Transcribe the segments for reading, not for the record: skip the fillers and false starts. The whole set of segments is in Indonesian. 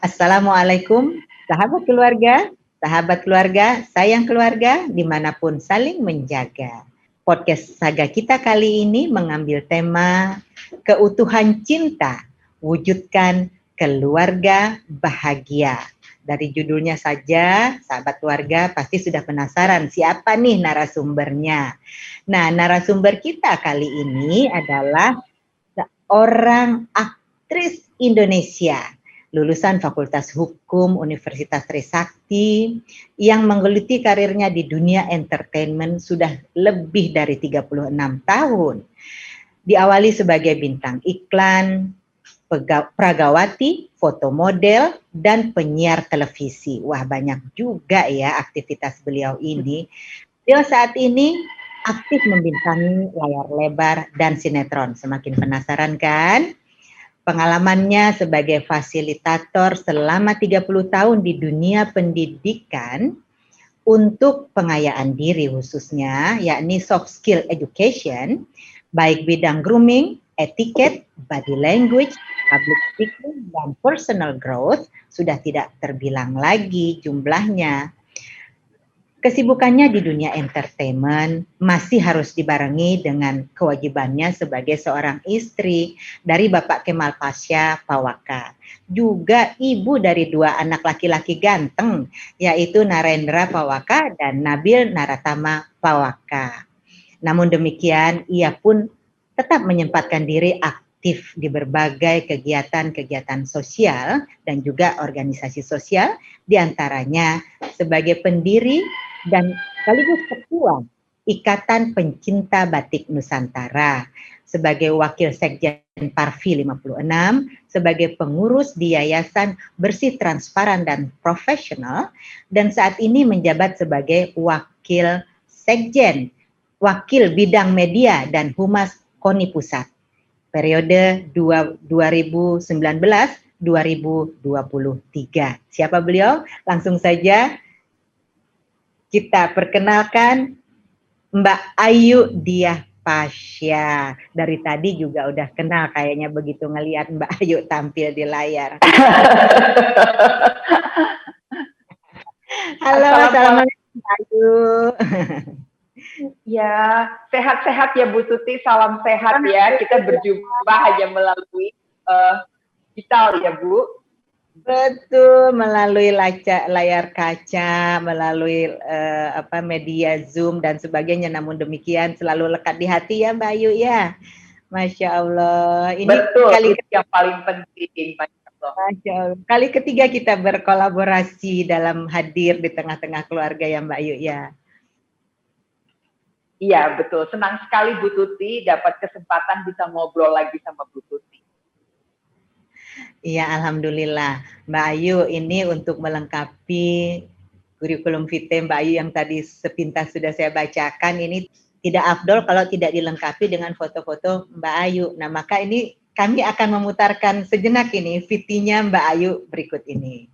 Assalamualaikum, sahabat keluarga, sayang keluarga, dimanapun saling menjaga. Podcast Saga kita kali ini mengambil tema keutuhan cinta, wujudkan keluarga bahagia. Dari judulnya saja, sahabat keluarga pasti sudah penasaran siapa nih narasumbernya. Nah, narasumber kita kali ini adalah seorang aktris Indonesia, lulusan Fakultas Hukum Universitas Trisakti yang menggeluti karirnya di dunia entertainment sudah lebih dari 36 tahun. Diawali sebagai bintang iklan, pragawati, foto model, dan penyiar televisi. Wah, banyak juga ya aktivitas beliau ini. Beliau saat ini aktif membintangi layar lebar dan sinetron. Semakin penasaran kan? Pengalamannya sebagai fasilitator selama 30 tahun di dunia pendidikan untuk pengayaan diri khususnya, yakni soft skill education, baik bidang grooming, etiquette, body language, public speaking, dan personal growth, sudah tidak terbilang lagi jumlahnya. Kesibukannya di dunia entertainment masih harus dibarengi dengan kewajibannya sebagai seorang istri dari Bapak Kemal Pasha Pawaka. Juga ibu dari dua anak laki-laki ganteng, yaitu Narendra Pawaka dan Nabil Naratama Pawaka. Namun demikian, ia pun tetap menyempatkan diri aktif di berbagai kegiatan-kegiatan sosial dan juga organisasi sosial, diantaranya sebagai pendiri dan sekaligus ketua Ikatan Pencinta Batik Nusantara, sebagai wakil sekjen Parvi 56, sebagai pengurus di Yayasan Bersih Transparan dan Profesional, dan saat ini menjabat sebagai wakil sekjen, wakil bidang media dan humas KONI Pusat, periode 2019-2023. Siapa beliau? Langsung saja kita perkenalkan Mbak Ayu Diah Pasha. Dari tadi juga udah kenal kayaknya begitu ngelihat Mbak Ayu tampil di layar. Halo, assalamualaikum Mbak Ayu. Ya, sehat-sehat ya Bu Tuti, salam sehat ya. Kita berjumpa hanya melalui digital ya Bu. Betul, melalui layar kaca, melalui media Zoom dan sebagainya. Namun demikian selalu lekat di hati ya Mbak Ayu ya. Masya Allah. Ini betul, kali yang paling penting. Masya Allah. Kali ketiga kita berkolaborasi dalam hadir di tengah-tengah keluarga ya Mbak Ayu ya. Iya betul, senang sekali Bu Tuti dapat kesempatan bisa ngobrol lagi sama Bu Tuti. Iya, alhamdulillah. Mbak Ayu, ini untuk melengkapi kurikulum vitae Mbak Ayu yang tadi sepintas sudah saya bacakan, ini tidak afdol kalau tidak dilengkapi dengan foto-foto Mbak Ayu. Nah, maka ini kami akan memutarkan sejenak ini VT-nya Mbak Ayu berikut ini.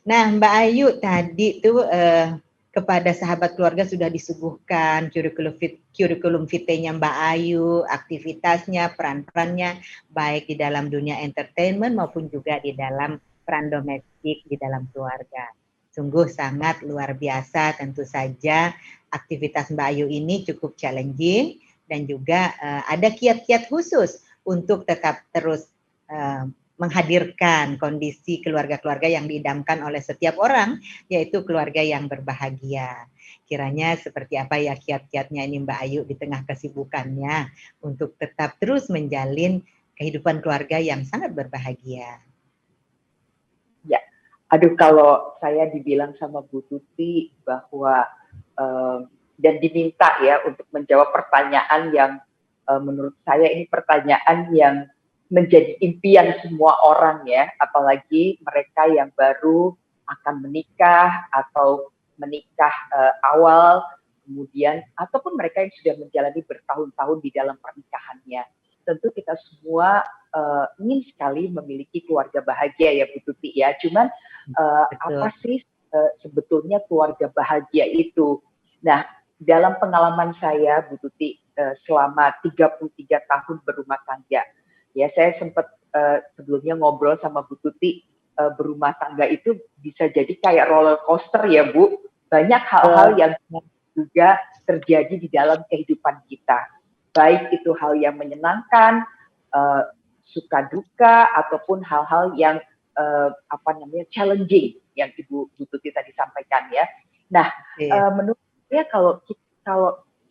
Nah, Mbak Ayu tadi tuh kepada sahabat keluarga sudah disuguhkan kurikulum vitae-nya Mbak Ayu, aktivitasnya, peran-perannya, baik di dalam dunia entertainment maupun juga di dalam peran domestik di dalam keluarga. Sungguh sangat luar biasa, tentu saja aktivitas Mbak Ayu ini cukup challenging dan juga ada kiat-kiat khusus untuk tetap terus menghadirkan kondisi keluarga-keluarga yang diidamkan oleh setiap orang, yaitu keluarga yang berbahagia. Kiranya seperti apa ya kiat-kiatnya ini Mbak Ayu di tengah kesibukannya untuk tetap terus menjalin kehidupan keluarga yang sangat berbahagia. Ya, aduh kalau saya dibilang sama Bu Tuti bahwa dan diminta ya untuk menjawab pertanyaan yang menurut saya ini pertanyaan yang menjadi impian semua orang ya, apalagi mereka yang baru akan menikah atau menikah awal, kemudian ataupun mereka yang sudah menjalani bertahun-tahun di dalam pernikahannya. Tentu kita semua ingin sekali memiliki keluarga bahagia ya Bu Tuti ya. Cuman apa sih sebetulnya keluarga bahagia itu? Nah, dalam pengalaman saya Bu Tuti selama 33 tahun berumah tangga, ya saya sempat sebelumnya ngobrol sama Bu Tuti, berumah tangga itu bisa jadi kayak roller coaster ya Bu. Banyak hal-hal yang juga terjadi di dalam kehidupan kita. Baik itu hal yang menyenangkan, suka duka, ataupun hal-hal yang challenging yang Ibu Tuti tadi sampaikan ya. Nah, menurut saya kalau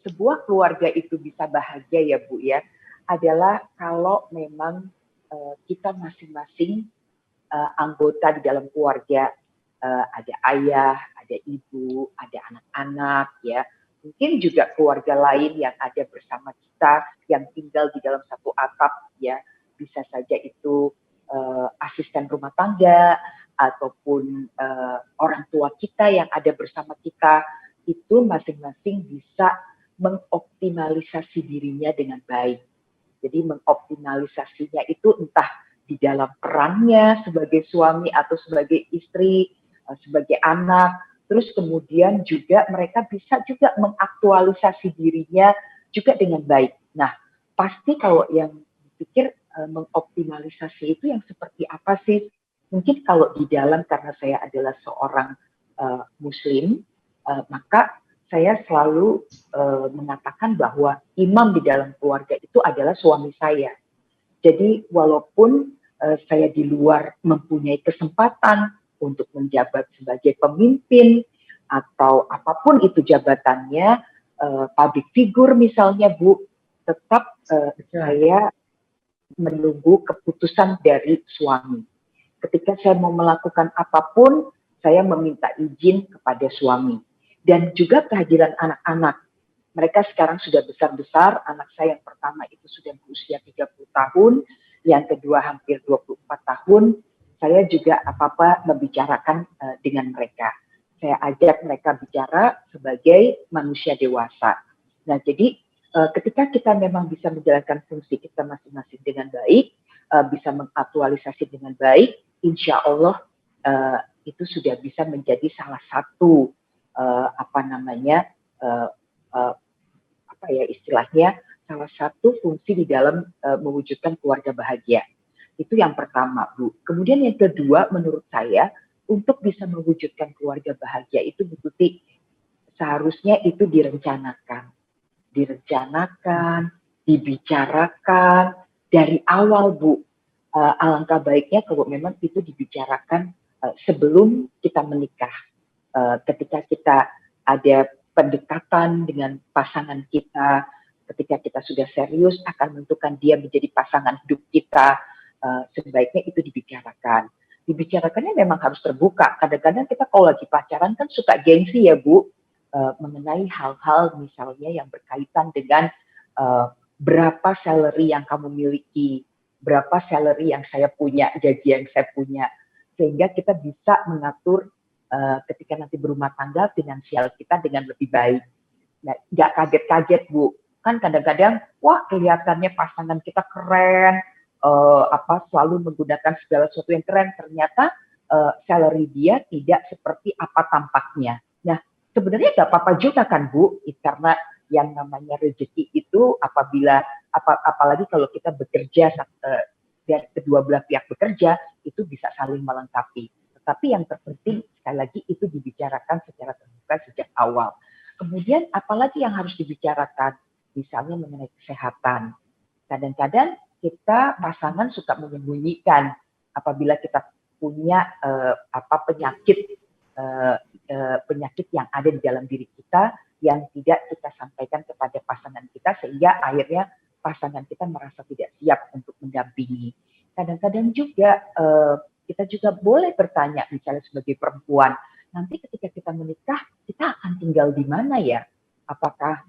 sebuah keluarga itu bisa bahagia ya Bu ya, adalah kalau memang kita masing-masing anggota di dalam keluarga, ada ayah, ada ibu, ada anak-anak ya, mungkin juga keluarga lain yang ada bersama kita yang tinggal di dalam satu atap ya, bisa saja itu asisten rumah tangga ataupun orang tua kita yang ada bersama kita, itu masing-masing bisa mengoptimalisasi dirinya dengan baik. Jadi mengoptimalisasinya itu entah di dalam perannya sebagai suami atau sebagai istri, sebagai anak, terus kemudian juga mereka bisa juga mengaktualisasi dirinya juga dengan baik. Nah, pasti kalau yang dipikir mengoptimalisasi itu yang seperti apa sih? Mungkin kalau di dalam, karena saya adalah seorang Muslim, maka saya selalu mengatakan bahwa imam di dalam keluarga itu adalah suami saya. Jadi walaupun saya di luar mempunyai kesempatan untuk menjabat sebagai pemimpin atau apapun itu jabatannya, public figure misalnya Bu, tetap saya menunggu keputusan dari suami. Ketika saya mau melakukan apapun, saya meminta izin kepada suami. Dan juga kehadiran anak-anak. Mereka sekarang sudah besar-besar, anak saya yang pertama itu sudah berusia 30 tahun, yang kedua hampir 24 tahun, saya juga apa-apa membicarakan dengan mereka. Saya ajak mereka bicara sebagai manusia dewasa. Nah, jadi ketika kita memang bisa menjalankan fungsi kita masing-masing dengan baik, bisa mengaktualisasi dengan baik, insya Allah itu sudah bisa menjadi salah satu istilahnya salah satu fungsi di dalam mewujudkan keluarga bahagia. Itu yang pertama, Bu. Kemudian yang kedua, menurut saya untuk bisa mewujudkan keluarga bahagia itu Bu Tuti, seharusnya itu direncanakan, dibicarakan dari awal, Bu. Alangkah baiknya kalau memang itu dibicarakan sebelum kita menikah. Ketika kita ada pendekatan dengan pasangan kita, ketika kita sudah serius akan menentukan dia menjadi pasangan hidup kita, sebaiknya itu dibicarakan. Dibicarakannya memang harus terbuka. Kadang-kadang kita kalau lagi pacaran kan suka gengsi ya Bu, mengenai hal-hal misalnya yang berkaitan dengan berapa salary yang kamu miliki, berapa salary yang saya punya, gaji yang saya punya, sehingga kita bisa mengatur ketika nanti berumah tangga finansial kita dengan lebih baik. Nah, nggak kaget-kaget Bu, kan kadang-kadang wah kelihatannya pasangan kita keren, selalu menggunakan segala sesuatu yang keren, ternyata salary dia tidak seperti apa tampaknya. Nah, sebenarnya nggak apa-apa juga kan Bu, karena yang namanya rezeki itu apabila apalagi kalau kita bekerja dan kedua belah pihak bekerja, itu bisa saling melengkapi. Tetapi yang terpenting, sekali lagi, itu dibicarakan secara terbuka sejak awal. Kemudian, apalagi yang harus dibicarakan? Misalnya mengenai kesehatan. Kadang-kadang kita pasangan suka menyembunyikan apabila kita punya penyakit yang ada di dalam diri kita yang tidak kita sampaikan kepada pasangan kita, sehingga akhirnya pasangan kita merasa tidak siap untuk mendampingi. Kadang-kadang juga kita juga boleh bertanya, misalnya sebagai perempuan, nanti ketika kita menikah, kita akan tinggal di mana ya? Apakah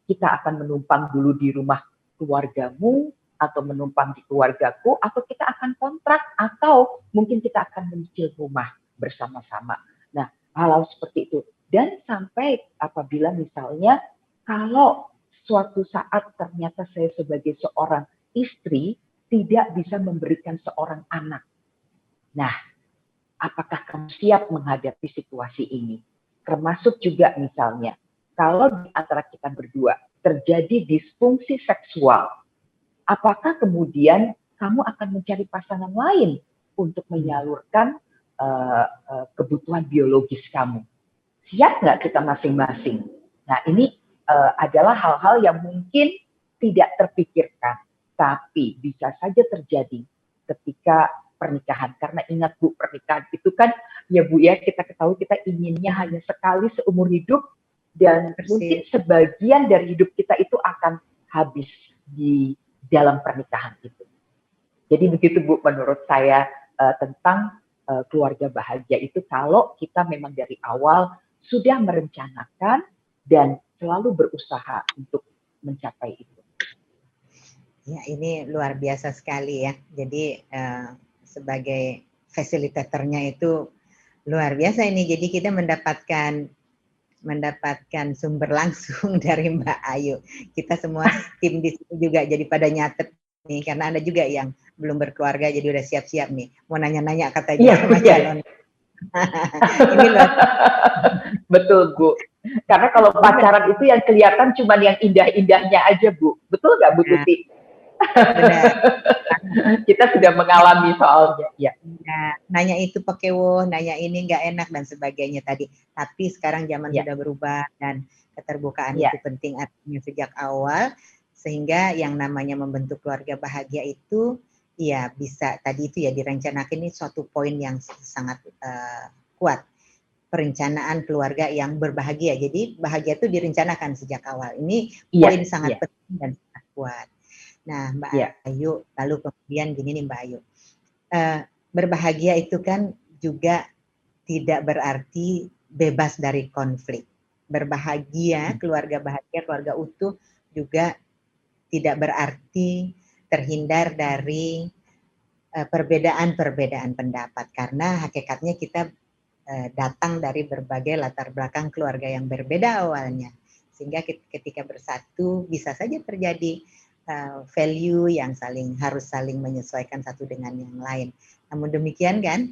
kita akan menumpang dulu di rumah keluargamu, atau menumpang di keluargaku, atau kita akan kontrak, atau mungkin kita akan menyicil rumah bersama-sama. Nah, hal-hal seperti itu. Dan sampai apabila misalnya kalau suatu saat ternyata saya sebagai seorang istri tidak bisa memberikan seorang anak. Nah, apakah kamu siap menghadapi situasi ini? Termasuk juga misalnya, kalau di antara kita berdua terjadi disfungsi seksual, apakah kemudian kamu akan mencari pasangan lain untuk menyalurkan kebutuhan biologis kamu? Siap nggak kita masing-masing? Nah, ini adalah hal-hal yang mungkin tidak terpikirkan, tapi bisa saja terjadi ketika pernikahan. Karena ingat Bu, pernikahan itu kan, ya Bu ya, kita ketahui kita inginnya hanya sekali seumur hidup, dan mungkin sebagian dari hidup kita itu akan habis di dalam pernikahan itu. Jadi begitu Bu, menurut saya tentang keluarga bahagia itu, kalau kita memang dari awal sudah merencanakan dan selalu berusaha untuk mencapai itu. Ya, ini luar biasa sekali ya. Jadi sebagai fasilitatornya itu luar biasa ini. Jadi kita mendapatkan sumber langsung dari Mbak Ayu. Kita semua tim di sini juga jadi pada nyatet nih, karena ada juga yang belum berkeluarga jadi udah siap-siap nih. Mau nanya-nanya katanya sama calon. Ini loh. Betul Bu. Karena kalau pacaran itu yang kelihatan cuma yang indah-indahnya aja Bu. Betul nggak Bu Tuti? Benar. Kita sudah mengalami soalnya. Ya. Nah, nanya itu pakai nanya ini nggak enak dan sebagainya tadi. Tapi sekarang zaman sudah berubah dan keterbukaan itu penting artinya sejak awal, sehingga yang namanya membentuk keluarga bahagia itu ya bisa tadi itu ya direncanakan. Ini suatu poin yang sangat kuat. Perencanaan keluarga yang berbahagia. Jadi bahagia itu direncanakan sejak awal. Ini poin sangat penting dan sangat kuat. Nah, Mbak Ayu, lalu kemudian gini nih Mbak Ayu. Berbahagia itu kan juga tidak berarti bebas dari konflik. Berbahagia, keluarga bahagia, keluarga utuh juga tidak berarti terhindar dari perbedaan-perbedaan pendapat. Karena hakikatnya kita datang dari berbagai latar belakang keluarga yang berbeda awalnya. Sehingga ketika bersatu bisa saja terjadi value yang harus saling menyesuaikan satu dengan yang lain. Namun demikian kan,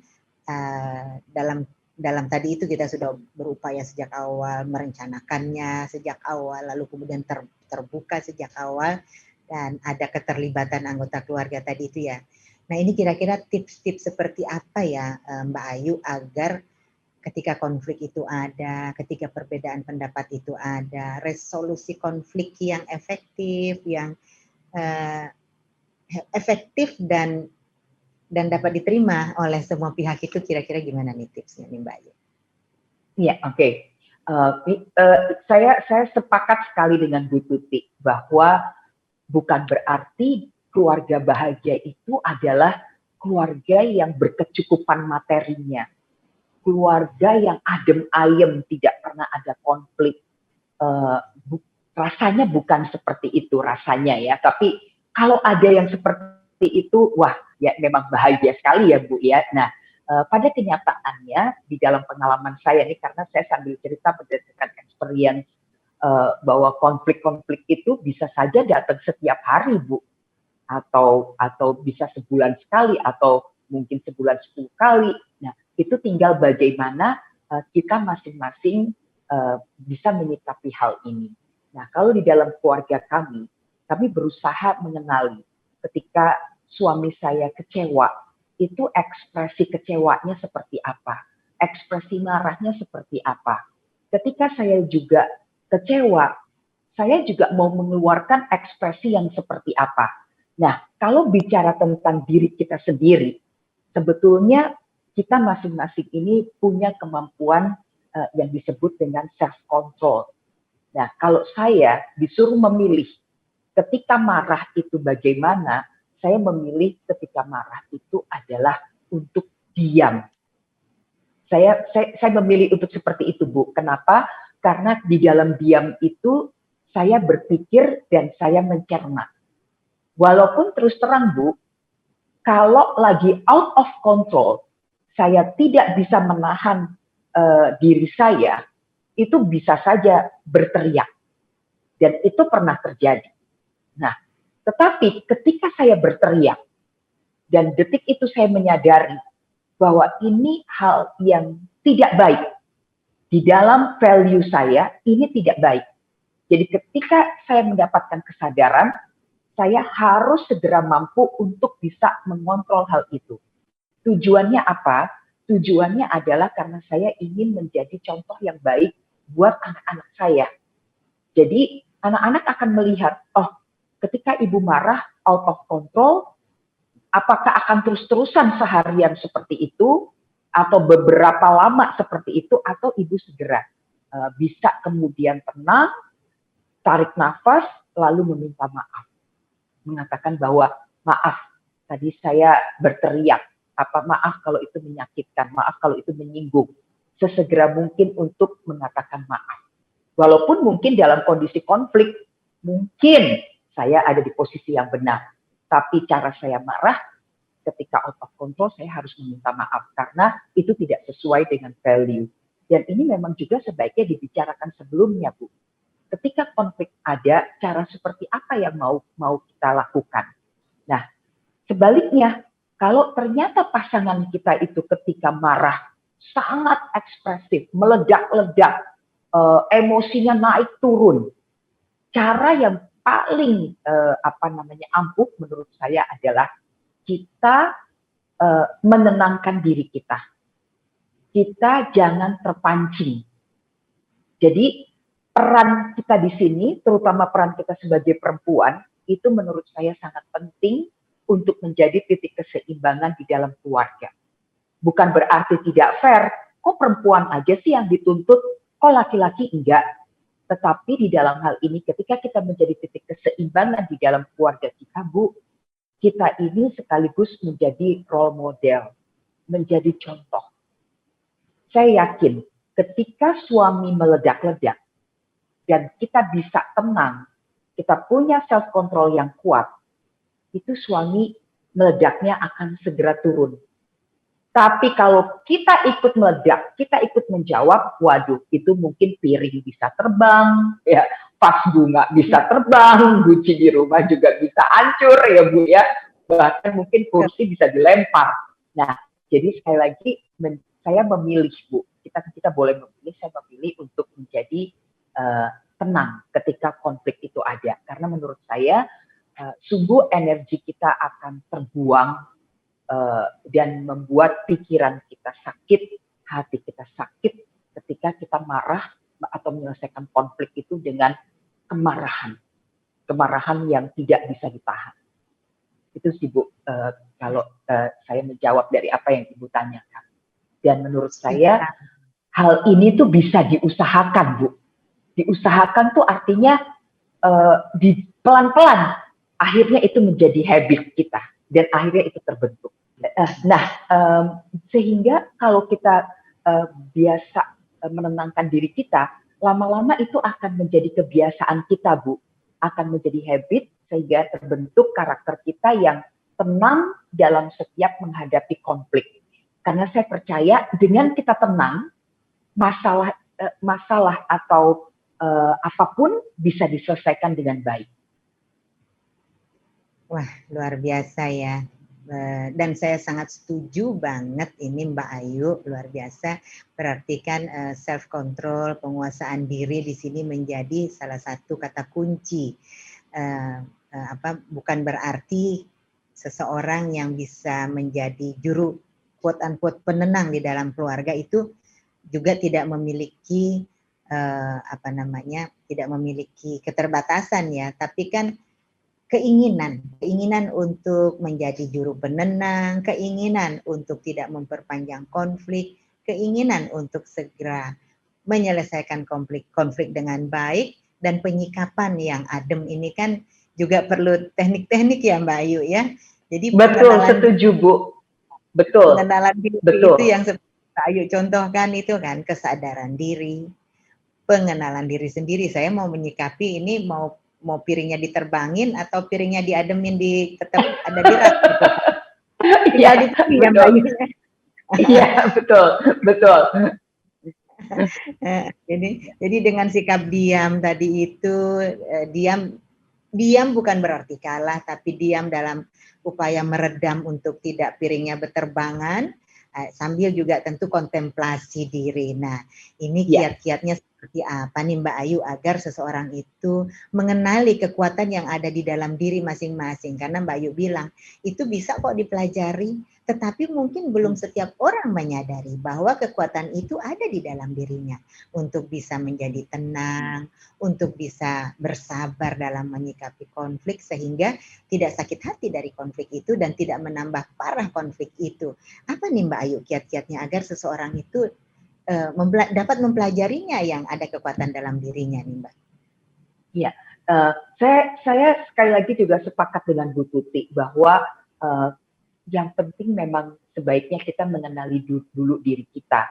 dalam tadi itu kita sudah berupaya sejak awal, merencanakannya sejak awal, lalu kemudian terbuka sejak awal, dan ada keterlibatan anggota keluarga tadi itu ya. Nah, ini kira-kira tips-tips seperti apa ya Mbak Ayu agar ketika konflik itu ada, ketika perbedaan pendapat itu ada, resolusi konflik yang efektif, dan dapat diterima oleh semua pihak itu, kira-kira gimana nih tipsnya nih Mbak Ayu? Iya, oke. Saya sepakat sekali dengan Bu Tuti bahwa bukan berarti keluarga bahagia itu adalah keluarga yang berkecukupan materinya, keluarga yang adem ayem, tidak pernah ada konflik. Rasanya bukan seperti itu rasanya ya, tapi kalau ada yang seperti itu, wah ya memang bahagia sekali ya Bu ya. Nah, pada kenyataannya di dalam pengalaman saya nih, karena saya sambil cerita berdasarkan experience bahwa konflik-konflik itu bisa saja datang setiap hari Bu, atau bisa sebulan sekali, atau mungkin sebulan 10 kali. Nah, itu tinggal bagaimana kita masing-masing bisa menyikapi hal ini. Nah, kalau di dalam keluarga kami berusaha mengenali ketika suami saya kecewa, itu ekspresi kecewanya seperti apa, ekspresi marahnya seperti apa. Ketika saya juga kecewa, saya juga mau mengeluarkan ekspresi yang seperti apa. Nah, kalau bicara tentang diri kita sendiri, sebetulnya kita masing-masing ini punya kemampuan yang disebut dengan self-control. Nah, kalau saya disuruh memilih ketika marah itu bagaimana, saya memilih ketika marah itu adalah untuk diam. Saya memilih untuk seperti itu, Bu. Kenapa? Karena di dalam diam itu saya berpikir dan saya mencerna. Walaupun terus terang, Bu, kalau lagi out of control, saya tidak bisa menahan diri saya, itu bisa saja berteriak. Dan itu pernah terjadi. Nah, tetapi ketika saya berteriak, dan detik itu saya menyadari bahwa ini hal yang tidak baik. Di dalam value saya, ini tidak baik. Jadi ketika saya mendapatkan kesadaran, saya harus segera mampu untuk bisa mengontrol hal itu. Tujuannya apa? Tujuannya adalah karena saya ingin menjadi contoh yang baik buat anak-anak saya. Jadi anak-anak akan melihat, oh ketika ibu marah, out of control, apakah akan terus-terusan seharian seperti itu, atau beberapa lama seperti itu, atau ibu segera bisa kemudian tenang, tarik nafas, lalu meminta maaf. Mengatakan bahwa maaf, tadi saya berteriak, maaf kalau itu menyakitkan, maaf kalau itu menyinggung. Sesegera mungkin untuk mengatakan maaf. Walaupun mungkin dalam kondisi konflik, mungkin saya ada di posisi yang benar. Tapi cara saya marah, ketika out of control, saya harus meminta maaf. Karena itu tidak sesuai dengan value. Dan ini memang juga sebaiknya dibicarakan sebelumnya, Bu. Ketika konflik ada, cara seperti apa yang mau kita lakukan. Nah, sebaliknya, kalau ternyata pasangan kita itu ketika marah, sangat ekspresif, meledak-ledak, emosinya naik turun. Cara yang paling ampuh menurut saya adalah kita menenangkan diri kita. Kita jangan terpancing. Jadi peran kita di sini, terutama peran kita sebagai perempuan, itu menurut saya sangat penting untuk menjadi titik keseimbangan di dalam keluarga. Bukan berarti tidak fair, kok perempuan aja sih yang dituntut, kok laki-laki enggak. Tetapi di dalam hal ini, ketika kita menjadi titik keseimbangan di dalam keluarga kita, Bu, kita ini sekaligus menjadi role model, menjadi contoh. Saya yakin ketika suami meledak-ledak dan kita bisa tenang, kita punya self-control yang kuat, itu suami meledaknya akan segera turun. Tapi kalau kita ikut meledak, kita ikut menjawab, waduh, itu mungkin piring bisa terbang, ya, vas bunga bisa terbang, guci di rumah juga bisa hancur, ya Bu ya. Bahkan mungkin kursi bisa dilempar. Nah, jadi sekali lagi saya memilih, Bu. Kita boleh memilih, saya memilih untuk menjadi tenang ketika konflik itu ada. Karena menurut saya, sungguh energi kita akan terbuang dan membuat pikiran kita sakit, hati kita sakit ketika kita marah atau menyelesaikan konflik itu dengan kemarahan yang tidak bisa ditahan. Itu sih Bu, kalau saya menjawab dari apa yang Ibu tanyakan. Dan menurut saya hal ini tuh bisa diusahakan, Bu. Diusahakan tuh artinya pelan-pelan akhirnya itu menjadi habit kita dan akhirnya itu terbentuk. Nah, sehingga kalau kita biasa menenangkan diri kita, lama-lama itu akan menjadi kebiasaan kita, Bu. Akan menjadi habit sehingga terbentuk karakter kita yang tenang dalam setiap menghadapi konflik. Karena saya percaya dengan kita tenang, masalah atau apapun bisa diselesaikan dengan baik. Wah, luar biasa ya. Dan saya sangat setuju banget ini Mbak Ayu, luar biasa. Berarti kan self control, penguasaan diri di sini menjadi salah satu kata kunci. Bukan berarti seseorang yang bisa menjadi juru quote unquote penenang di dalam keluarga itu juga tidak memiliki tidak memiliki keterbatasan ya, tapi kan keinginan untuk menjadi juru penenang, keinginan untuk tidak memperpanjang konflik, keinginan untuk segera menyelesaikan konflik dengan baik, dan penyikapan yang adem ini kan juga perlu teknik-teknik ya Mbak Ayu ya. Jadi betul, setuju Bu. Betul. Pengenalan diri itu yang seperti Mbak Ayu contohkan itu kan kesadaran diri, pengenalan diri sendiri. Saya mau menyikapi ini mau piringnya diterbangin atau piringnya diademin tetap ada di rak gitu. Iya, betul. Iya, betul. Jadi dengan sikap diam tadi itu, diam bukan berarti kalah, tapi diam dalam upaya meredam untuk tidak piringnya berterbangan, sambil juga tentu kontemplasi diri. Nah, ini kiat-kiatnya seperti apa nih Mbak Ayu agar seseorang itu mengenali kekuatan yang ada di dalam diri masing-masing. Karena Mbak Ayu bilang, itu bisa kok dipelajari, tetapi mungkin belum setiap orang menyadari bahwa kekuatan itu ada di dalam dirinya untuk bisa menjadi tenang, untuk bisa bersabar dalam menyikapi konflik sehingga tidak sakit hati dari konflik itu dan tidak menambah parah konflik itu. Apa nih Mbak Ayu kiat-kiatnya agar seseorang itu dapat mempelajarinya yang ada kekuatan dalam dirinya nih Mbak? Iya, saya sekali lagi juga sepakat dengan Bu Tuti bahwa yang penting memang sebaiknya kita mengenali dulu diri kita,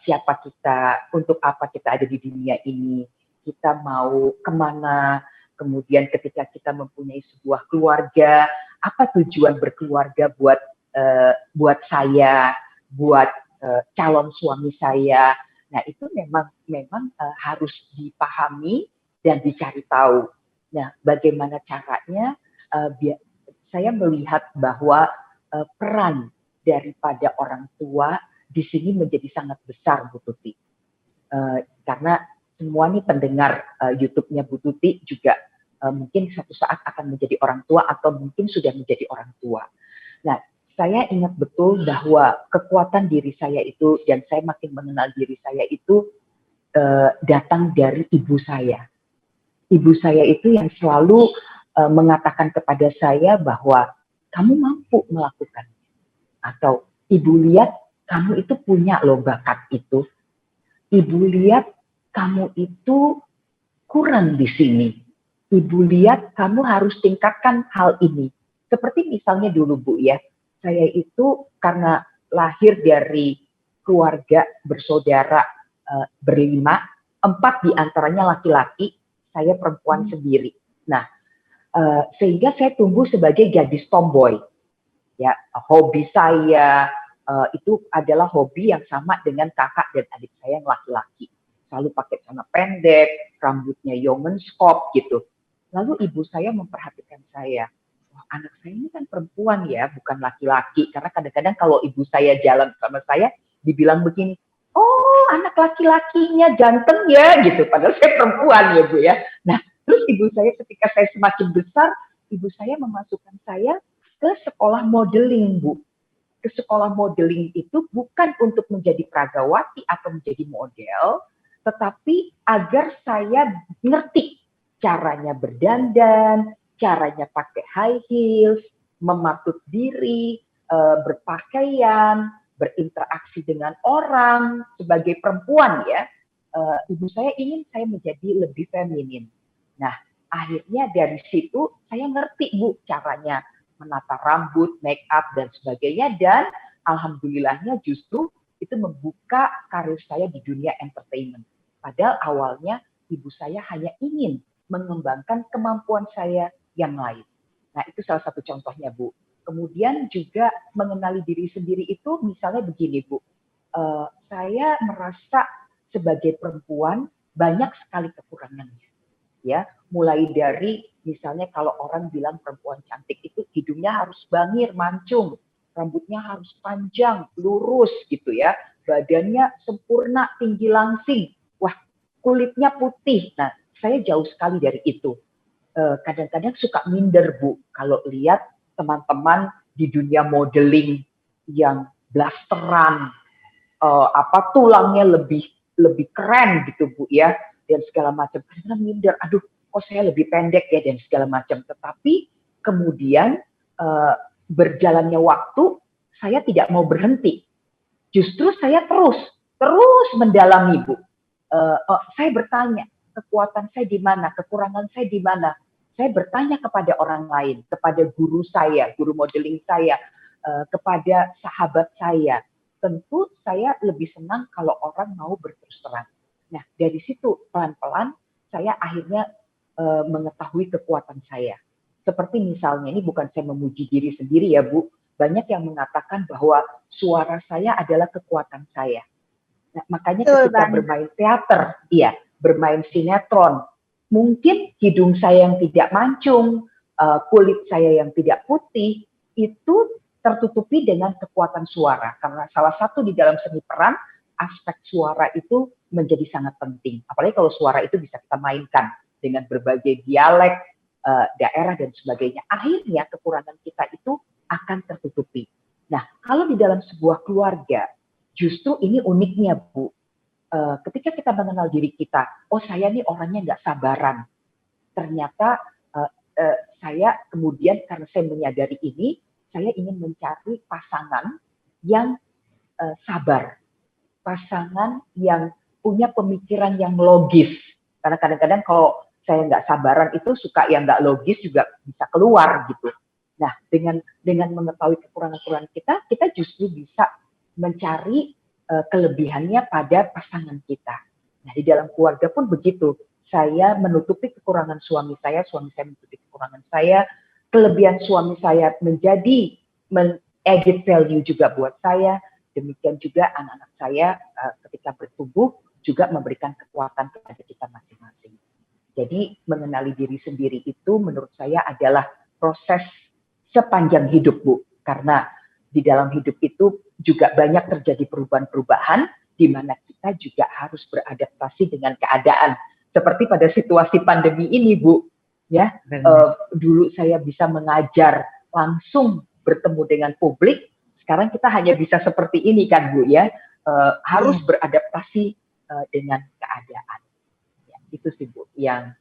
siapa kita, untuk apa kita ada di dunia ini, kita mau kemana, kemudian ketika kita mempunyai sebuah keluarga, apa tujuan berkeluarga buat saya, buat calon suami saya. Nah itu memang harus dipahami dan dicari tahu. Nah bagaimana caranya? Saya melihat bahwa peran daripada orang tua di sini menjadi sangat besar Bu Tuti. Karena semua nih pendengar YouTube-nya Bu Tuti juga mungkin satu saat akan menjadi orang tua atau mungkin sudah menjadi orang tua. Nah, saya ingat betul bahwa kekuatan diri saya itu dan saya makin mengenal diri saya itu datang dari ibu saya. Ibu saya itu yang selalu mengatakan kepada saya bahwa kamu mampu melakukannya. Atau ibu lihat kamu itu punya loh bakat itu. Ibu lihat kamu itu kurang di sini. Ibu lihat kamu harus tingkatkan hal ini. Seperti misalnya dulu Bu ya, saya itu karena lahir dari keluarga bersaudara berlima, 4 diantaranya laki-laki, saya perempuan sendiri. Nah, sehingga saya tumbuh sebagai gadis tomboy. Ya, hobi saya itu adalah hobi yang sama dengan kakak dan adik saya yang laki-laki. Selalu pakai celana pendek, rambutnya yeomanskop gitu. Lalu ibu saya memperhatikan saya. Wah, anak saya ini kan perempuan ya, bukan laki-laki. Karena kadang-kadang kalau ibu saya jalan sama saya, dibilang begini, oh anak laki-lakinya ganteng ya gitu. Padahal saya perempuan ya Bu ya. Nah, terus ibu saya ketika saya semakin besar, ibu saya memasukkan saya ke sekolah modeling, Bu. Ke sekolah modeling itu bukan untuk menjadi pragawati atau menjadi model, tetapi agar saya ngerti caranya berdandan, caranya pakai high heels, mematut diri, berpakaian, berinteraksi dengan orang sebagai perempuan ya. Ibu saya ingin saya menjadi lebih feminin. Nah, akhirnya dari situ saya ngerti Bu caranya menata rambut, make up dan sebagainya, dan alhamdulillahnya justru itu membuka karir saya di dunia entertainment. Padahal awalnya ibu saya hanya ingin mengembangkan kemampuan saya yang lain. Nah, itu salah satu contohnya Bu. Kemudian juga mengenali diri sendiri itu misalnya begini Bu, saya merasa sebagai perempuan banyak sekali kekurangannya. Ya, mulai dari misalnya kalau orang bilang perempuan cantik itu hidungnya harus bangir, mancung, rambutnya harus panjang, lurus gitu ya, badannya sempurna, tinggi langsing, wah kulitnya putih. Nah, saya jauh sekali dari itu. Kadang-kadang suka minder Bu kalau lihat teman-teman di dunia modeling yang blasteran, tulangnya lebih keren gitu Bu ya, dan segala macam. Karena minder, aduh kok saya lebih pendek ya dan segala macam. Tetapi kemudian berjalannya waktu, saya tidak mau berhenti. Justru saya terus mendalami Bu. Saya bertanya, kekuatan saya di mana, kekurangan saya di mana. Saya bertanya kepada orang lain, kepada guru saya, guru modeling saya, kepada sahabat saya. Tentu saya lebih senang kalau orang mau berterus terang. Nah, dari situ pelan-pelan saya akhirnya mengetahui kekuatan saya. Seperti misalnya, ini bukan saya memuji diri sendiri ya Bu, banyak yang mengatakan bahwa suara saya adalah kekuatan saya. Nah, makanya ketika bermain teater, bermain sinetron, mungkin hidung saya yang tidak mancung, kulit saya yang tidak putih, itu tertutupi dengan kekuatan suara. Karena salah satu di dalam seni peran, aspek suara itu menjadi sangat penting. Apalagi kalau suara itu bisa kita mainkan dengan berbagai dialek, daerah, dan sebagainya. Akhirnya kekurangan kita itu akan tertutupi. Nah, kalau di dalam sebuah keluarga, justru ini uniknya Bu, ketika kita mengenal diri kita, oh saya nih orangnya nggak sabaran. Ternyata saya kemudian karena saya menyadari ini, saya ingin mencari pasangan yang sabar, pasangan yang punya pemikiran yang logis. Karena kadang-kadang kalau saya nggak sabaran itu suka yang nggak logis juga bisa keluar gitu. Nah, dengan mengetahui kekurangan-kekurangan kita justru bisa mencari kelebihannya pada pasangan kita. Nah, di dalam keluarga pun begitu. Saya menutupi kekurangan suami saya menutupi kekurangan saya, kelebihan suami saya menjadi added value juga buat saya, demikian juga anak-anak saya ketika bertumbuh juga memberikan kekuatan kepada kita masing-masing. Jadi mengenali diri sendiri itu menurut saya adalah proses sepanjang hidup Bu, karena di dalam hidup itu juga banyak terjadi perubahan-perubahan di mana kita juga harus beradaptasi dengan keadaan. Seperti pada situasi pandemi ini Bu, ya dulu saya bisa mengajar langsung bertemu dengan publik, sekarang kita hanya bisa seperti ini kan Bu ya, harus beradaptasi dengan keadaan. Ya, itu sih Bu yang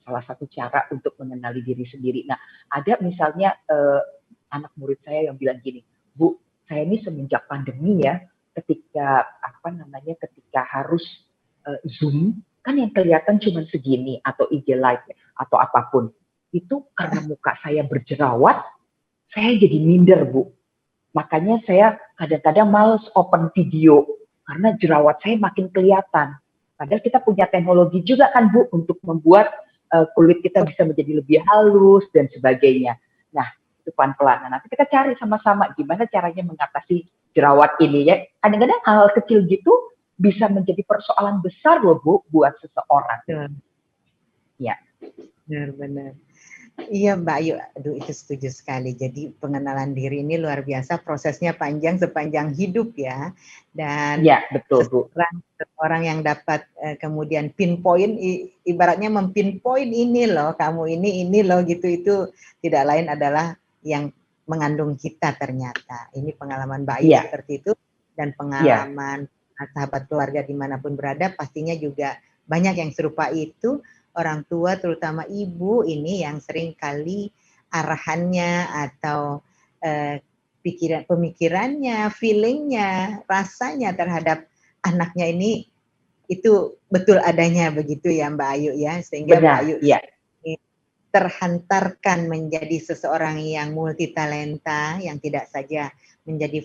salah satu cara untuk mengenali diri sendiri. Nah, ada misalnya anak murid saya yang bilang gini, Bu, saya ini semenjak pandemi ya, ketika harus Zoom, kan yang kelihatan cuma segini atau IG Live atau apapun. Itu karena muka saya berjerawat, saya jadi minder Bu. Makanya saya kadang-kadang males open video karena jerawat saya makin kelihatan. Padahal kita punya teknologi juga kan Bu untuk membuat kulit kita bisa menjadi lebih halus dan sebagainya. Nah, itu pelan-pelan. Nah, nanti kita cari sama-sama gimana caranya mengatasi jerawat ini ya. Kadang-kadang hal kecil gitu bisa menjadi persoalan besar loh Bu buat seseorang. Ya. Benar-benar. Iya Mbak Ayu, aduh itu setuju sekali. Jadi pengenalan diri ini luar biasa, prosesnya panjang sepanjang hidup ya. Dan ya, betul Bu. Orang yang dapat kemudian pinpoint, ibaratnya mempinpoint ini loh, kamu ini loh gitu, itu tidak lain adalah yang mengandung kita ternyata. Ini pengalaman Mbak Ayu seperti itu, dan pengalaman sahabat keluarga dimanapun berada pastinya juga banyak yang serupa itu. Orang tua terutama ibu ini yang sering kali arahannya atau pemikirannya, feelingnya, rasanya terhadap anaknya ini itu betul adanya begitu ya Mbak Ayu ya, sehingga Mbak Ayu terhantarkan menjadi seseorang yang multitalenta, yang tidak saja menjadi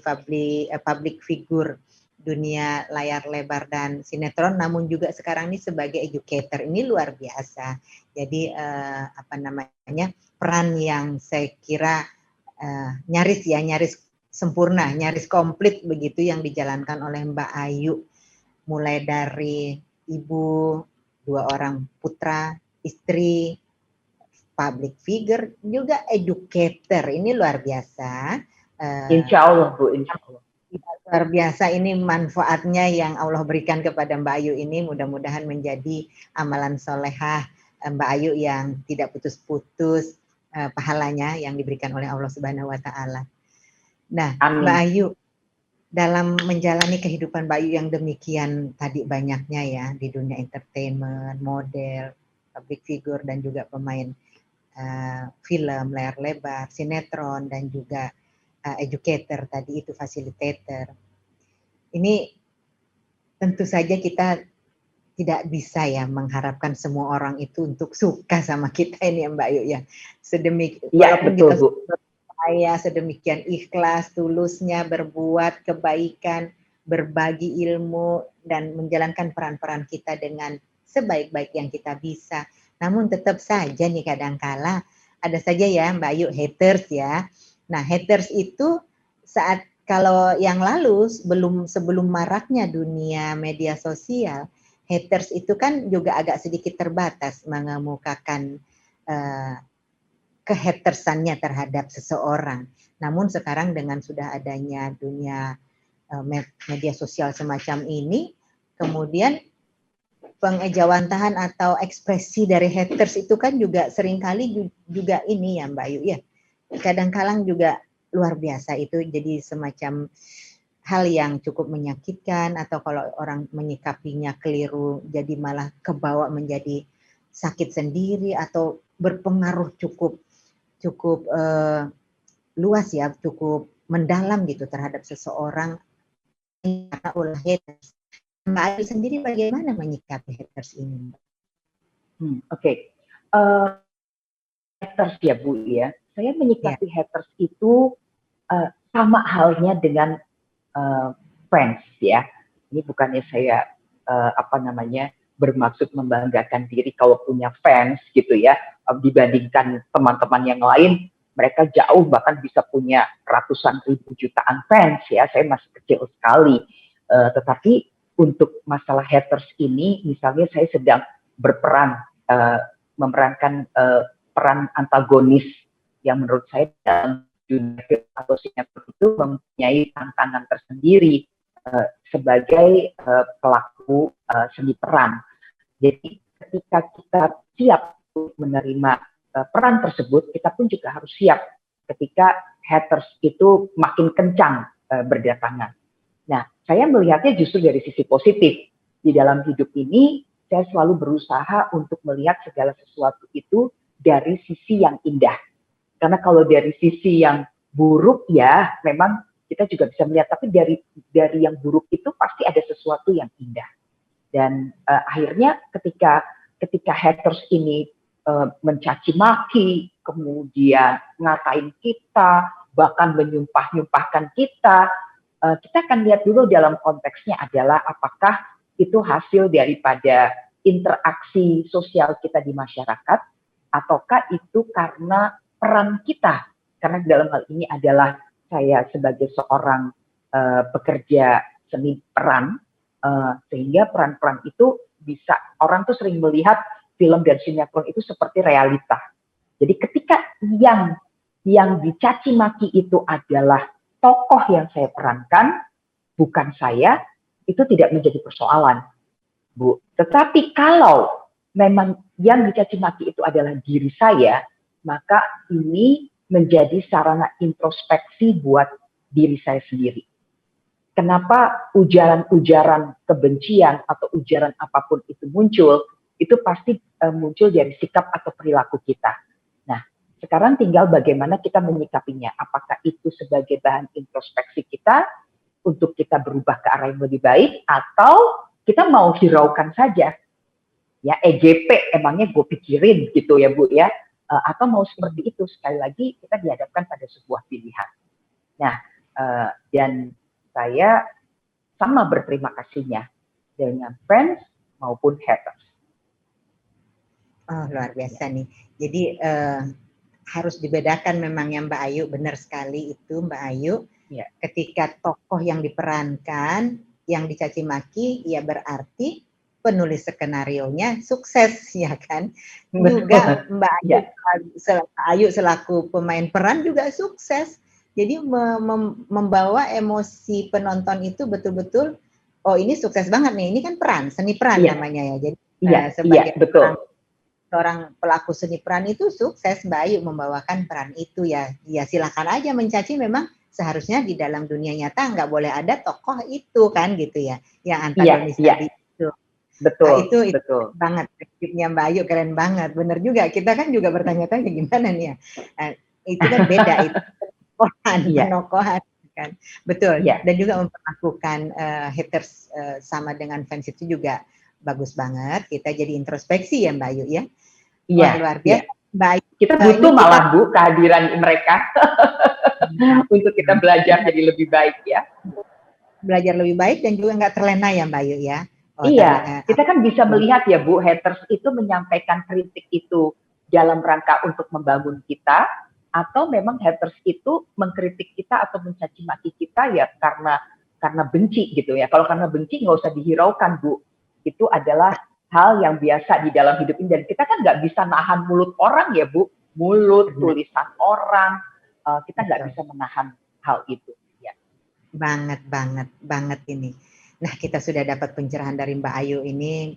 public figure dunia layar lebar dan sinetron, namun juga sekarang ini sebagai educator. Ini luar biasa. Jadi peran yang saya kira nyaris sempurna, nyaris komplit begitu yang dijalankan oleh Mbak Ayu, mulai dari ibu, 2 orang putra, istri, public figure, juga educator. Ini luar biasa. Insya Allah Bu, insya Allah. Luar biasa ini manfaatnya yang Allah berikan kepada Mbak Ayu ini, mudah-mudahan menjadi amalan solehah Mbak Ayu yang tidak putus-putus pahalanya yang diberikan oleh Allah Subhanahu wa taala. Nah, Amin. Mbak Ayu, dalam menjalani kehidupan Mbak Ayu yang demikian tadi banyaknya ya di dunia entertainment, model, public figure dan juga pemain film, layar lebar, sinetron dan juga educator tadi itu facilitator. Ini tentu saja kita tidak bisa ya mengharapkan semua orang itu untuk suka sama kita ini ya Mbak Ayu ya. Walaupun betul, kita Bu. saya sedemikian ikhlas, tulusnya berbuat kebaikan, berbagi ilmu, dan menjalankan peran-peran kita dengan sebaik-baik yang kita bisa. Namun tetap saja nih kadangkala ada saja ya Mbak Ayu haters ya. Nah haters itu saat kalau yang lalu sebelum maraknya dunia media sosial, haters itu kan juga agak sedikit terbatas mengemukakan kehatersannya terhadap seseorang. Namun sekarang dengan sudah adanya dunia media sosial semacam ini, kemudian pengejawantahan atau ekspresi dari haters itu kan juga seringkali juga ini ya Mbak Ayu ya. Kadang-kadang juga luar biasa itu jadi semacam hal yang cukup menyakitkan atau kalau orang menyikapinya keliru jadi malah kebawa menjadi sakit sendiri atau berpengaruh cukup luas ya, cukup mendalam gitu terhadap seseorang karena ulah haters. Mbak Ayu sendiri bagaimana menyikapi haters ini? Oke. Haters ya Bu ya. Saya menyikapi haters itu sama halnya dengan fans ya. Ini bukannya saya bermaksud membanggakan diri kalau punya fans gitu ya, dibandingkan teman-teman yang lain, mereka jauh bahkan bisa punya ratusan ribu jutaan fans ya, saya masih kecil sekali. Tetapi untuk masalah haters ini, misalnya saya sedang berperan, memerankan peran antagonis yang menurut saya dalam dunia film atau sinetron itu mempunyai tantangan tersendiri sebagai pelaku seni peran. Jadi ketika kita siap untuk menerima peran tersebut, kita pun juga harus siap ketika haters itu makin kencang berdatangan. Nah, saya melihatnya justru dari sisi positif. Di dalam hidup ini, saya selalu berusaha untuk melihat segala sesuatu itu dari sisi yang indah. Karena kalau dari sisi yang buruk ya, memang kita juga bisa melihat, tapi dari yang buruk itu pasti ada sesuatu yang indah. Dan akhirnya ketika haters ini mencaci maki, kemudian ngatain kita, bahkan menyumpah-nyumpahkan kita, kita akan lihat dulu dalam konteksnya adalah apakah itu hasil daripada interaksi sosial kita di masyarakat, ataukah itu karena peran kita. Karena dalam hal ini adalah saya sebagai seorang pekerja seni peran, sehingga peran-peran itu bisa, orang tuh sering melihat film dan sinetron itu seperti realita. Jadi ketika yang dicaci maki itu adalah tokoh yang saya perankan, bukan saya, itu tidak menjadi persoalan, Bu. Tetapi kalau memang yang dicaci maki itu adalah diri saya, maka ini menjadi sarana introspeksi buat diri saya sendiri. Kenapa ujaran-ujaran kebencian atau ujaran apapun itu muncul, itu pasti muncul dari sikap atau perilaku kita. Nah, sekarang tinggal bagaimana kita menyikapinya. Apakah itu sebagai bahan introspeksi kita untuk kita berubah ke arah yang lebih baik, atau kita mau hiraukan saja. Ya, EGP emangnya gue pikirin gitu ya Bu ya. Atau mau seperti itu, sekali lagi kita dihadapkan pada sebuah pilihan. Nah, dan saya sama berterima kasihnya dengan fans maupun haters. Oh, luar biasa nih. Jadi harus dibedakan memang yang Mbak Ayu, benar sekali itu Mbak Ayu. Ya. Ketika tokoh yang diperankan, yang dicaci maki, ya berarti penulis skenarionya sukses, ya kan? Juga Mbak Ayu selaku pemain peran juga sukses. Jadi membawa emosi penonton itu betul-betul, oh ini sukses banget nih, ini kan peran, seni peran namanya ya. Jadi sebagai betul. seorang pelaku seni peran itu sukses, Mbak Ayu membawakan peran itu ya. Ya silakan aja mencaci, memang seharusnya di dalam dunia nyata nggak boleh ada tokoh itu kan gitu ya, yang antagonis tadi itu. Nah, Betul, itu betul. banget prinsipnya Mbak Ayu, keren banget. Bener juga, kita kan juga bertanya-tanya gimana nih ya. Itu kan beda itu penokohan kan. Betul. Dan juga memperlakukan haters sama dengan fans itu juga bagus banget. Kita jadi introspeksi ya Mbak Ayu ya. Wah, luar biasa. Mbak Ayu, kita butuh malah Bu kehadiran mereka untuk kita belajar jadi lebih baik ya. Belajar lebih baik dan juga nggak terlena ya Mbak Ayu ya. Kita kan bisa melihat ya Bu, haters itu menyampaikan kritik itu dalam rangka untuk membangun kita, atau memang haters itu mengkritik kita atau mencaci maki kita ya karena benci gitu ya. Kalau karena benci nggak usah dihiraukan Bu, itu adalah hal yang biasa di dalam hidup ini, dan kita kan nggak bisa nahan mulut orang ya Bu, mulut, tulisan orang, kita nggak bisa menahan hal itu ya. Banget ini. Nah, kita sudah dapat pencerahan dari Mbak Ayu ini,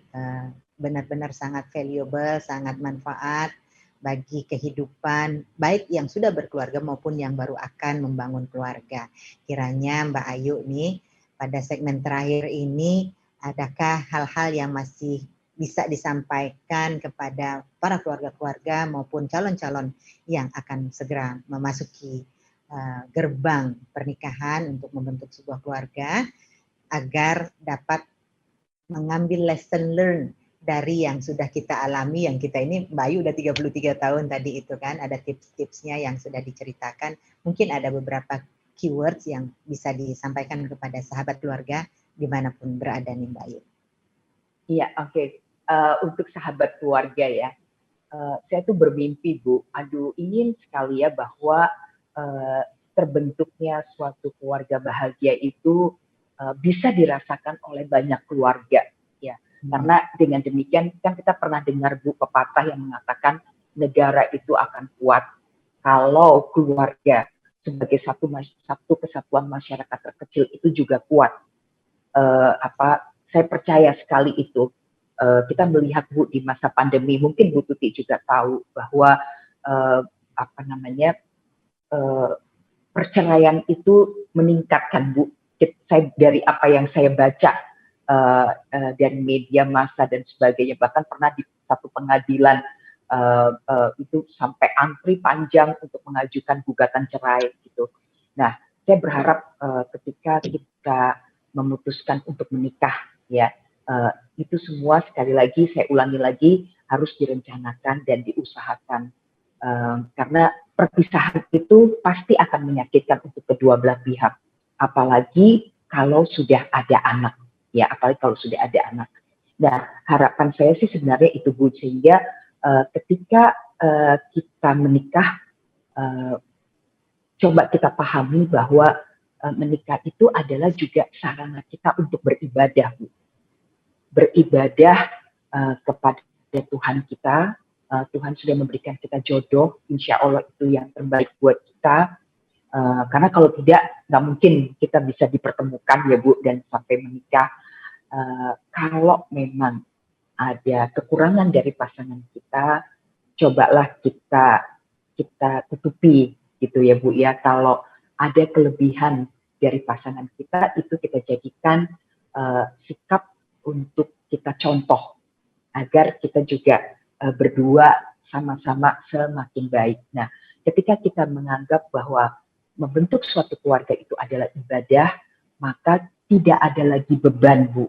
benar-benar sangat valuable, sangat manfaat bagi kehidupan baik yang sudah berkeluarga maupun yang baru akan membangun keluarga. Kiranya Mbak Ayu nih pada segmen terakhir ini, adakah hal-hal yang masih bisa disampaikan kepada para keluarga-keluarga maupun calon-calon yang akan segera memasuki gerbang pernikahan untuk membentuk sebuah keluarga, agar dapat mengambil lesson learn dari yang sudah kita alami, yang kita ini Mbak Ayu udah 33 tahun tadi itu kan, ada tips-tipsnya yang sudah diceritakan. Mungkin ada beberapa keywords yang bisa disampaikan kepada sahabat keluarga dimanapun berada nih Mbak Ayu. Iya, oke. Untuk sahabat keluarga ya, saya tuh bermimpi Bu, ingin sekali ya bahwa terbentuknya suatu keluarga bahagia itu bisa dirasakan oleh banyak keluarga ya. Karena dengan demikian kan kita pernah dengar Bu pepatah yang mengatakan negara itu akan kuat kalau keluarga sebagai satu kesatuan masyarakat terkecil itu juga kuat. Saya percaya sekali itu. Kita melihat Bu di masa pandemi, mungkin Bu Tuti juga tahu bahwa perceraian itu meningkatkan Bu. Dari apa yang saya baca dari media massa dan sebagainya, bahkan pernah di satu pengadilan itu sampai antri panjang untuk mengajukan gugatan cerai gitu. Nah, saya berharap ketika kita memutuskan untuk menikah ya, itu semua sekali lagi saya ulangi lagi harus direncanakan dan diusahakan, karena perpisahan itu pasti akan menyakitkan untuk kedua belah pihak. Apalagi kalau sudah ada anak, ya apalagi kalau sudah ada anak. Nah, harapan saya sih sebenarnya itu Bu, sehingga ketika kita menikah, coba kita pahami bahwa menikah itu adalah juga sarana kita untuk beribadah Bu. Beribadah kepada Tuhan kita. Tuhan sudah memberikan kita jodoh, insya Allah itu yang terbaik buat kita. Karena kalau tidak, nggak mungkin kita bisa dipertemukan ya Bu, dan sampai menikah. Kalau memang ada kekurangan dari pasangan kita, cobalah kita tutupi gitu ya Bu ya. Kalau ada kelebihan dari pasangan kita, itu kita jadikan sikap untuk kita contoh, agar kita juga berdua sama-sama semakin baik. Nah, ketika kita menganggap bahwa membentuk suatu keluarga itu adalah ibadah, maka tidak ada lagi beban Bu,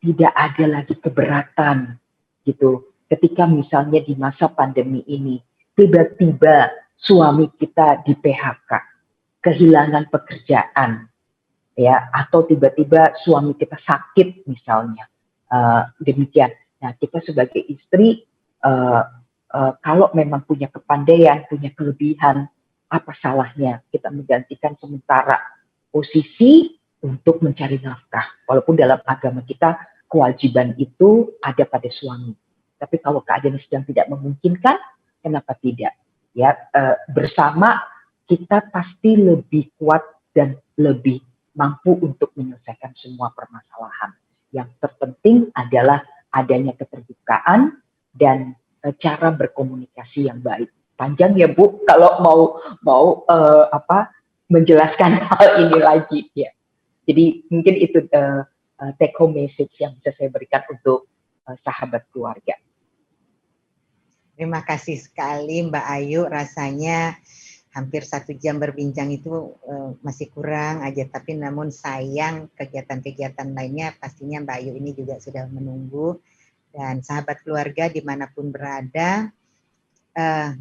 tidak ada lagi keberatan gitu. Ketika misalnya di masa pandemi ini tiba-tiba suami kita di PHK, kehilangan pekerjaan, ya, atau tiba-tiba suami kita sakit misalnya, demikian. Nah, kita sebagai istri kalau memang punya kepandaian, punya kelebihan, apa salahnya kita menggantikan sementara posisi untuk mencari nafkah. Walaupun dalam agama kita kewajiban itu ada pada suami. Tapi kalau keadaan sedang tidak memungkinkan, kenapa tidak? Ya, bersama kita pasti lebih kuat dan lebih mampu untuk menyelesaikan semua permasalahan. Yang terpenting adalah adanya keterbukaan dan cara berkomunikasi yang baik. Panjang ya Bu, kalau mau menjelaskan hal ini lagi ya. Jadi mungkin itu take home message yang bisa saya berikan untuk sahabat keluarga. Terima kasih sekali Mbak Ayu, rasanya hampir 1 jam berbincang itu masih kurang aja, tapi namun sayang kegiatan-kegiatan lainnya pastinya Mbak Ayu ini juga sudah menunggu. Dan sahabat keluarga dimanapun berada,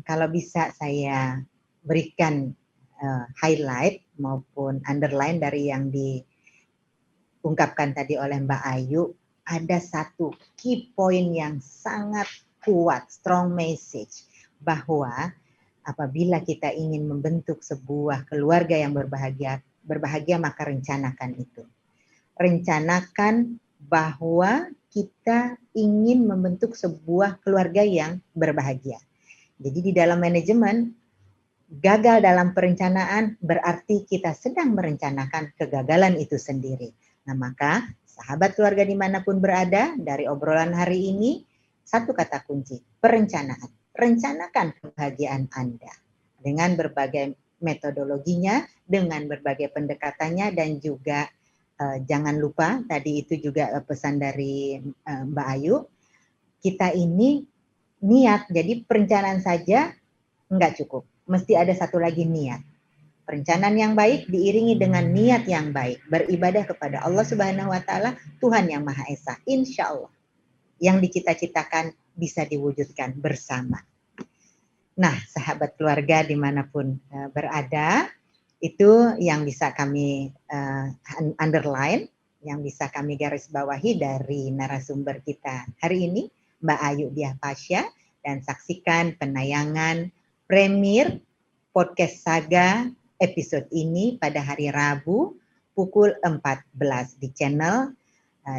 kalau bisa saya berikan highlight maupun underline dari yang diungkapkan tadi oleh Mbak Ayu, ada satu key point yang sangat kuat, strong message, bahwa apabila kita ingin membentuk sebuah keluarga yang berbahagia maka rencanakan itu. Rencanakan bahwa kita ingin membentuk sebuah keluarga yang berbahagia. Jadi di dalam manajemen, gagal dalam perencanaan berarti kita sedang merencanakan kegagalan itu sendiri. Nah maka sahabat keluarga dimanapun berada, dari obrolan hari ini, satu kata kunci, perencanaan. Rencanakan kebahagiaan Anda dengan berbagai metodologinya, dengan berbagai pendekatannya, dan juga jangan lupa, tadi itu juga pesan dari Mbak Ayu, kita ini niat, jadi perencanaan saja enggak cukup, mesti ada satu lagi niat. Perencanaan yang baik diiringi dengan niat yang baik, beribadah kepada Allah Subhanahu wa Ta'ala, Tuhan yang Maha Esa, insya Allah yang dicita-citakan bisa diwujudkan bersama. Nah, sahabat keluarga dimanapun berada, itu yang bisa kami underline, yang bisa kami garis bawahi dari narasumber kita hari ini, Mbak Ayu Diah Pasha, dan saksikan penayangan premier podcast Saga episode ini pada hari Rabu pukul 14 di channel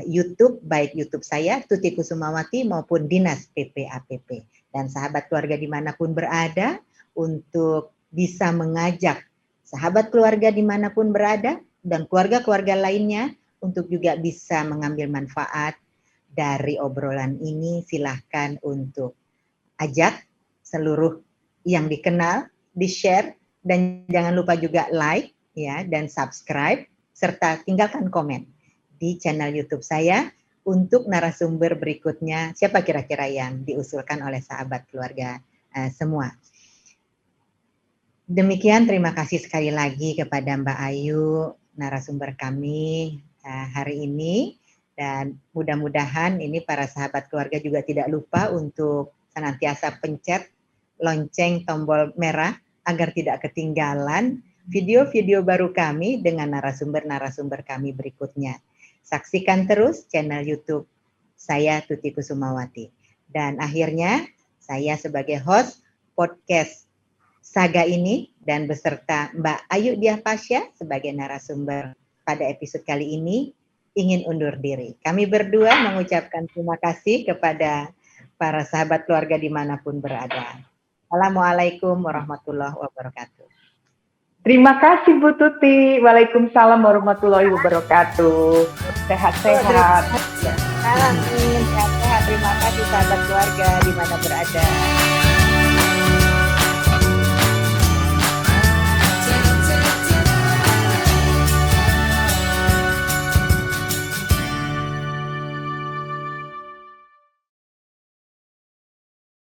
YouTube, baik YouTube saya, Tuti Kusumawati, maupun Dinas PPAPP. Dan sahabat keluarga dimanapun berada, untuk bisa mengajak sahabat keluarga dimanapun berada, dan keluarga-keluarga lainnya, untuk juga bisa mengambil manfaat dari obrolan ini, silahkan untuk ajak seluruh yang dikenal, di-share, dan jangan lupa juga like, ya, dan subscribe, serta tinggalkan komen di channel YouTube saya untuk narasumber berikutnya, siapa kira-kira yang diusulkan oleh sahabat keluarga semua. Demikian, terima kasih sekali lagi kepada Mbak Ayu, narasumber kami hari ini, dan mudah-mudahan ini para sahabat keluarga juga tidak lupa untuk senantiasa pencet lonceng tombol merah agar tidak ketinggalan video-video baru kami dengan narasumber-narasumber kami berikutnya. Saksikan terus channel YouTube saya, Tuti Kusumawati. Dan akhirnya saya sebagai host podcast Saga ini dan beserta Mbak Ayu Diah Pasha sebagai narasumber pada episode kali ini ingin undur diri. Kami berdua mengucapkan terima kasih kepada para sahabat keluarga dimanapun berada. Assalamualaikum warahmatullahi wabarakatuh. Terima kasih Bu Tuti. Waalaikumsalam warahmatullahi wabarakatuh. Sehat-sehat. Amin. Sehat-sehat. Terima kasih sahabat keluarga di mana berada.